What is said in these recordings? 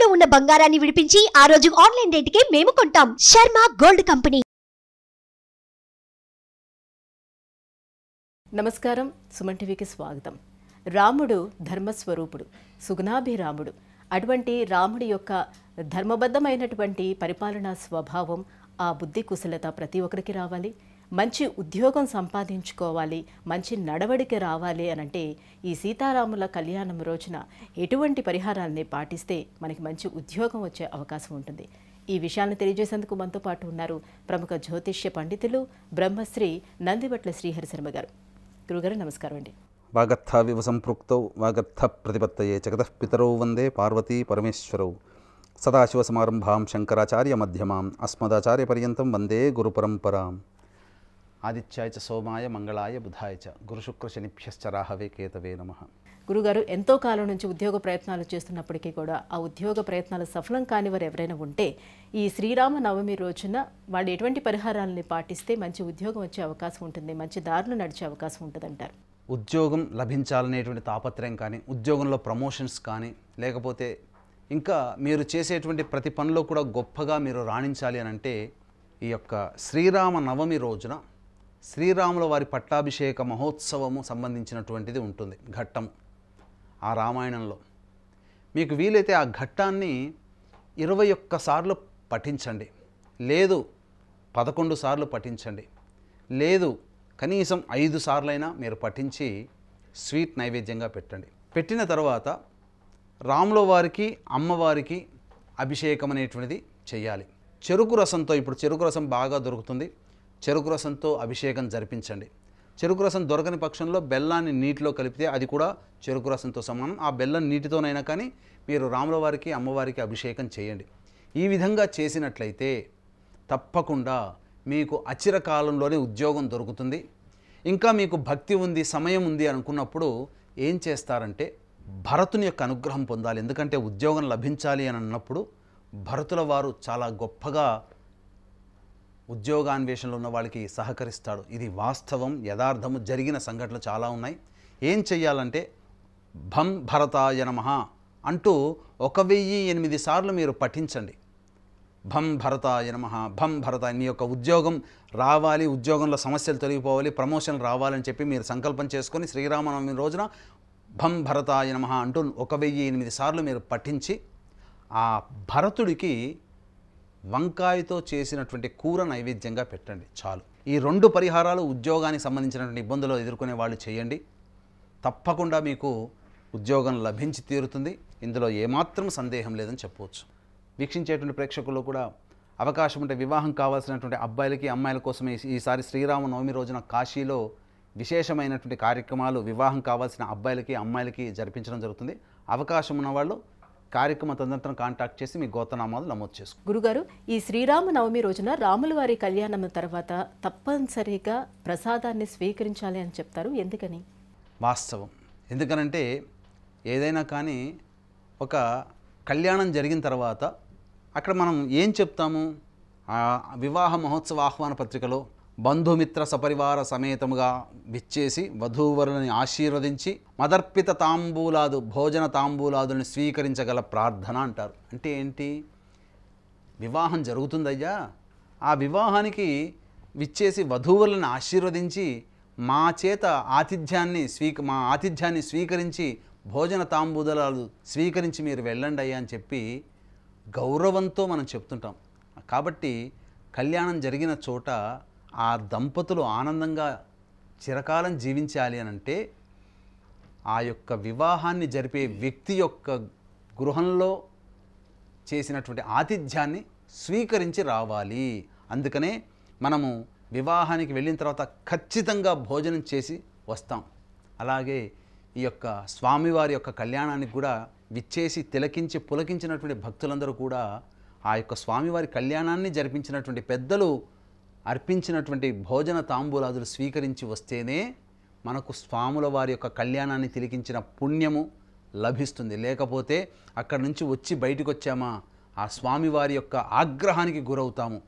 తాకట్టులో ఉన్న బంగారాన్ని విడిపించి ఆ రోజు ఆన్లైన్ రేటుకే మేము కొంటాం. Sharma gold company. నమస్కారం, సుమన్ టీవీకి స్వాగతం. రాముడు ధర్మస్వరూపుడు, సుగుణాభిరాముడు. అటువంటి రాముడి యొక్క ధర్మబద్ధమైనటువంటి పరిపాలనా స్వభావం, ఆ బుద్ధి కుశలత ప్రతి ఒక్కరికి రావాలి. మంచి ఉద్యోగం సంపాదించుకోవాలి, మంచి నడవడికి రావాలి అనంటే ఈ సీతారాముల కళ్యాణం రోజున ఎటువంటి పరిహారాలని పాటిస్తే మనకి మంచి ఉద్యోగం వచ్చే అవకాశం ఉంటుంది. ఈ విషయాన్ని తెలియజేసేందుకు మనతో పాటు ఉన్నారు ప్రముఖ జ్యోతిష్య పండితులు బ్రహ్మశ్రీ నందిబట్ల శ్రీహరిశర్మ గారు. గురుగారు నమస్కారం అండి. వాగర్థ వివ సంపృక్తౌ వాగర్థ ప్రతిపత్తయే జగతః పితరౌ వందే పార్వతీ పరమేశ్వరౌ. సదాశివసమారంభాం శంకరాచార్య మధ్యమాం అస్మదాచార్య పర్యంతం వందే గురుపరంపరాం. ఆదిత్యాయ చ సోమాయ మంగళాయ బుధాయ చ గురుశుక్ర శనిభ్యశ్చ రాహవే కేతవే నమః. గురుగారు, ఎంతో కాలం నుంచి ఉద్యోగ ప్రయత్నాలు చేస్తున్నప్పటికీ కూడా ఆ ఉద్యోగ ప్రయత్నాలు సఫలం కాని వారు ఎవరైనా ఉంటే ఈ శ్రీరామ నవమి రోజున వాళ్ళు ఎటువంటి పరిహారాలని పాటిస్తే మంచి ఉద్యోగం వచ్చే అవకాశం ఉంటుంది, మంచి దారులు నడిచే అవకాశం ఉంటుంది అంటారు? ఉద్యోగం లభించాలనేటువంటి తాపత్రయం కానీ, ఉద్యోగంలో ప్రమోషన్స్ కానీ, లేకపోతే ఇంకా మీరు చేసేటువంటి ప్రతి పనిలో కూడా గొప్పగా మీరు రాణించాలి అని అంటే ఈ యొక్క శ్రీరామ నవమి రోజున శ్రీరాముల వారి పట్టాభిషేక మహోత్సవము సంబంధించినటువంటిది ఉంటుంది, ఘట్టం. ఆ రామాయణంలో మీకు వీలైతే ఆ ఘట్టాన్ని 21 సార్లు పఠించండి, లేదు 11 సార్లు పఠించండి, లేదు కనీసం 5 సార్లైనా మీరు పఠించి స్వీట్ నైవేద్యంగా పెట్టండి. పెట్టిన తర్వాత రాముల వారికి అమ్మవారికి అభిషేకం అనేటువంటిది చేయాలి. చెరుకు రసంతో, ఇప్పుడు చెరుకు రసం బాగా దొరుకుతుంది, చెరుకు రసంతో అభిషేకం జరిపించండి. చెరుకు రసం దొరకని పక్షంలో బెల్లాన్ని నీటిలో కలిపితే అది కూడా చెరుకు రసంతో సమానం. ఆ బెల్లం నీటితోనైనా కానీ మీరు రాముల వారికి అమ్మవారికి అభిషేకం చేయండి. ఈ విధంగా చేసినట్లయితే తప్పకుండా మీకు అచిర కాలంలోనే ఉద్యోగం దొరుకుతుంది. ఇంకా మీకు భక్తి ఉంది, సమయం ఉంది అనుకున్నప్పుడు ఏం చేస్తారంటే భరతుని యొక్క అనుగ్రహం పొందాలి. ఎందుకంటే ఉద్యోగం లభించాలి అని అన్నప్పుడు భరతుల వారు చాలా గొప్పగా ఉద్యోగాన్వేషణలో ఉన్న వాళ్ళకి సహకరిస్తాడు. ఇది వాస్తవం, యథార్థము, జరిగిన సంఘటనలు చాలా ఉన్నాయి. ఏం చెయ్యాలంటే భం భరతాయ నమః అంటూ 1008 సార్లు మీరు పఠించండి. భం భరతాయ నమః, భం భరతాయ. మీ యొక్క ఉద్యోగం రావాలి, ఉద్యోగంలో సమస్యలు తొలగిపోవాలి, ప్రమోషన్ రావాలని చెప్పి మీరు సంకల్పం చేసుకొని శ్రీరామనవమి రోజున భం భరతాయ నమః అంటూ 1008 సార్లు మీరు పఠించి ఆ భరతుడికి వంకాయతో చేసినటువంటి కూర నైవేద్యంగా పెట్టండి, చాలు. ఈ 2 పరిహారాలు ఉద్యోగానికి సంబంధించినటువంటి ఇబ్బందులు ఎదుర్కొనే వాళ్ళు చేయండి. తప్పకుండా మీకు ఉద్యోగం లభించి తీరుతుంది. ఇందులో ఏమాత్రం సందేహం లేదని చెప్పవచ్చు. వీక్షించేటువంటి ప్రేక్షకుల్లో కూడా అవకాశం ఉంటే వివాహం కావాల్సినటువంటి అబ్బాయిలకి అమ్మాయిల కోసం ఈసారి శ్రీరామ నవమి రోజున కాశీలో విశేషమైనటువంటి కార్యక్రమాలు వివాహం కావాల్సిన అబ్బాయిలకి అమ్మాయిలకి జరిపించడం జరుగుతుంది. అవకాశం ఉన్నవాళ్ళు కార్యక్రమ తదనంతరం కాంటాక్ట్ చేసి మీ గోత్రనామాలు నమోదు చేసుకోండి. గురుగారు, ఈ శ్రీరామ నవమి రోజున రాముల వారి కళ్యాణం తర్వాత తప్పనిసరిగా ప్రసాదాన్ని స్వీకరించాలి అని చెప్తారు, ఎందుకని? వాస్తవం. ఎందుకనంటే ఏదైనా కానీ ఒక కళ్యాణం జరిగిన తర్వాత అక్కడ మనం ఏం చెప్తాము? వివాహ మహోత్సవ ఆహ్వాన పత్రికలో బంధుమిత్ర సపరివార సమేతముగా విచ్చేసి వధూవరులని ఆశీర్వదించి మదర్పిత తాంబూలాదు భోజన తాంబూలాదుని స్వీకరించగల ప్రార్థన అంటారు. అంటే ఏంటి? వివాహం జరుగుతుందయ్యా, ఆ వివాహానికి విచ్చేసి వధూవరులను ఆశీర్వదించి మా చేత మా ఆతిథ్యాన్ని స్వీకరించి భోజన తాంబూలాలు స్వీకరించి మీరు వెళ్ళండి అయ్యా అని చెప్పి గౌరవంతో మనం చెప్తుంటాం. కాబట్టి కళ్యాణం జరిగిన చోట ఆ దంపతులు ఆనందంగా చిరకాలం జీవించాలి అని అంటే ఆ యొక్క వివాహాన్ని జరిపే వ్యక్తి యొక్క గృహంలో చేసినటువంటి ఆతిథ్యాన్ని స్వీకరించి రావాలి. అందుకనే మనము వివాహానికి వెళ్ళిన తర్వాత ఖచ్చితంగా భోజనం చేసి వస్తాం. అలాగే ఈ యొక్క స్వామివారి యొక్క కళ్యాణానికి కూడా విచ్చేసి తిలకించి పులకించినటువంటి భక్తులందరూ కూడా ఆ యొక్క స్వామివారి కళ్యాణాన్ని జరిపించినటువంటి పెద్దలు అర్పించినటువంటి భోజన తాంబూలాదులు స్వీకరించి వస్తేనే మనకు స్వాముల వారి యొక్క కళ్యాణాన్ని తిలకించిన పుణ్యము లభిస్తుంది. లేకపోతే అక్కడి నుంచి వచ్చి బయటకు వచ్చామా ఆ స్వామివారి యొక్క ఆగ్రహానికి గురవుతాము.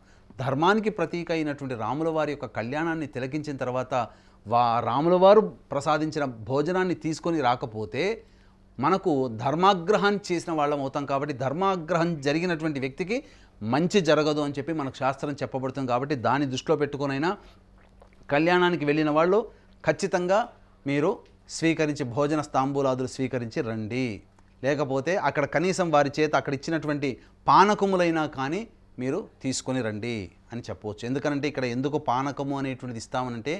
ధర్మానికి ప్రతీక అయినటువంటి రాముల వారి యొక్క కళ్యాణాన్ని తిలకించిన తర్వాత రాముల వారు ప్రసాదించిన భోజనాన్ని తీసుకొని రాకపోతే మనకు ధర్మాగ్రహాన్ని చేసిన వాళ్ళం అవుతాం. కాబట్టి ధర్మాగ్రహం జరిగినటువంటి వ్యక్తికి మంచి జరగదు అని చెప్పి మనకు శాస్త్రం చెప్పబడుతుంది. కాబట్టి దాన్ని దృష్టిలో పెట్టుకునైనా కళ్యాణానికి వెళ్ళిన వాళ్ళు ఖచ్చితంగా మీరు స్వీకరించి భోజన తాంబూలాదులు స్వీకరించి రండి. లేకపోతే అక్కడ కనీసం వారి చేత అక్కడ ఇచ్చినటువంటి పానకములైనా కానీ మీరు తీసుకొని రండి అని చెప్పవచ్చు. ఎందుకనంటే ఇక్కడ ఎందుకు పానకము అనేటువంటిది ఇస్తామనంటే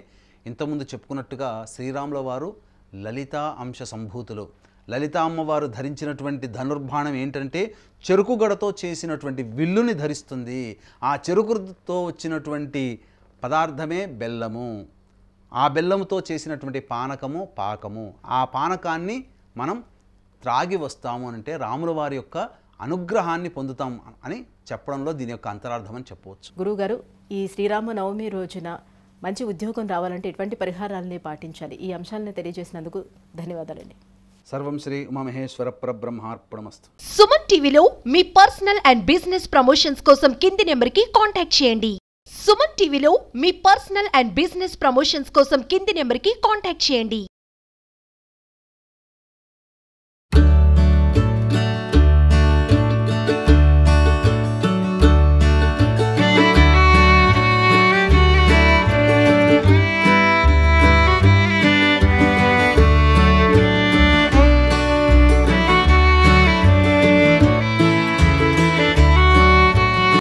ఇంతకుముందు చెప్పుకున్నట్టుగా శ్రీరాముల వారు లలితా అంశ సంభూతులు. లలితా అమ్మవారు ధరించినటువంటి ధనుర్బాణం ఏంటంటే చెరుకుగడతో చేసినటువంటి విల్లుని ధరిస్తుంది. ఆ చెరుకుతో వచ్చినటువంటి పదార్థమే బెల్లము. ఆ బెల్లముతో చేసినటువంటి పానకము పాకము. ఆ పానకాన్ని మనం త్రాగి వస్తాము అంటే రాముల వారి యొక్క అనుగ్రహాన్ని పొందుతాం అని చెప్పడంలో దీని యొక్క అంతరార్థం అని చెప్పవచ్చు. గురువుగారు, ఈ శ్రీరామ నవమి రోజున మంచి ఉద్యోగం రావాలంటే ఎటువంటి పరిహారాలని పాటించాలి? ఈ అంశాలను తెలియజేసినందుకు ధన్యవాదాలండి. సర్వం శ్రీ ఉమామహేశ్వర పరబ్రహ్మార్పణమస్తు. సుమన్ టీవీలో మీ పర్సనల్ అండ్ బిజినెస్ ప్రమోషన్స్ కోసం కింది నెంబర్కి కాంటాక్ట్ చేయండి. సుమన్ టీవీలో మీ పర్సనల్ అండ్ బిజినెస్ ప్రమోషన్స్ కోసం కింది నెంబర్కి కాంటాక్ట్ చేయండి.